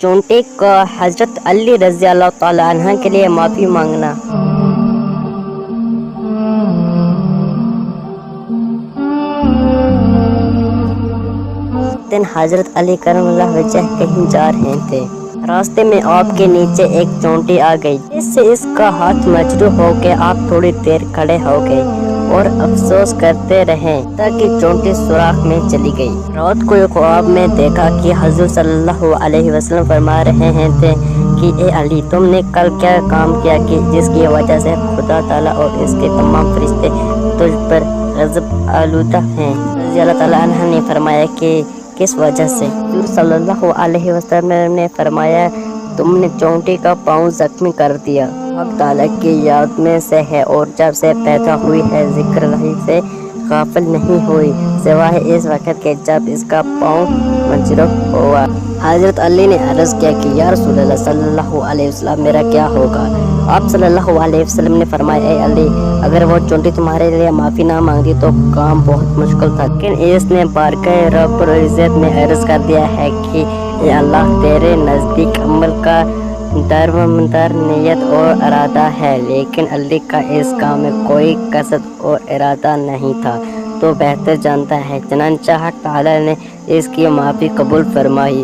चोंटे का हजरत अली रज़ी अल्लाह ताला अन्हा के लिए माफ़ी मांगना। दिन हजरत अली करमल्लाहु वजह कहीं जा रहे थे। रास्ते में आपके नीचे एक चोंटी आ गई, जिससे इसका हाथ मजरूह हो गया। आप थोड़ी देर खड़े हो गए और अफसोस करते रहे ताकि चोंटी सुराख में चली गई। रात को ख्वाब में देखा कि हुज़ूर सल्लल्लाहु अलैहि वसल्लम फरमा रहे थे कि ए अली, तुमने कल क्या काम किया कि जिसकी वजह से खुदा ताला और इसके तमाम फरिश्ते तुझ पर गज़ब आलूदा हैं। रज़ी अल्लाह ताला अन्हा ने फरमाया कि किस वजह से? हुज़ूर सल्लल्लाहु अलैहि वसल्लम ने फरमाया, तुमने चोंटी का पाँव जख्मी कर दिया। अब ताला की याद में से है और जब से पैदा हुई है जिक्र रही से गाफिल नहीं हुई, सिवाय इस वक्त के जब इसका पाँव मजरूह हुआ। हजरत अली ने अर्ज़ किया कि या रसूलल्लाह सल्लल्लाहु अलैहि वसल्लम, मेरा क्या होगा? आप सल्लल्लाहु अलैहि वसल्लम ने फरमाया, ए अली, अगर वो चोंटी तुम्हारे लिए माफ़ी ना मांगती तो काम बहुत मुश्किल था, लेकिन इसने बारगाह रब्बुल इज़्ज़त में अर्ज़ कर दिया है कि ए अल्लाह, तेरे नज़दीक अमल का दरमदार नियत और इरादा है, लेकिन अली का इस काम में कोई कसद और इरादा नहीं था, तो बेहतर जानता है। चनांचे हक़ ताला ने इसकी माफ़ी कबूल फरमाई।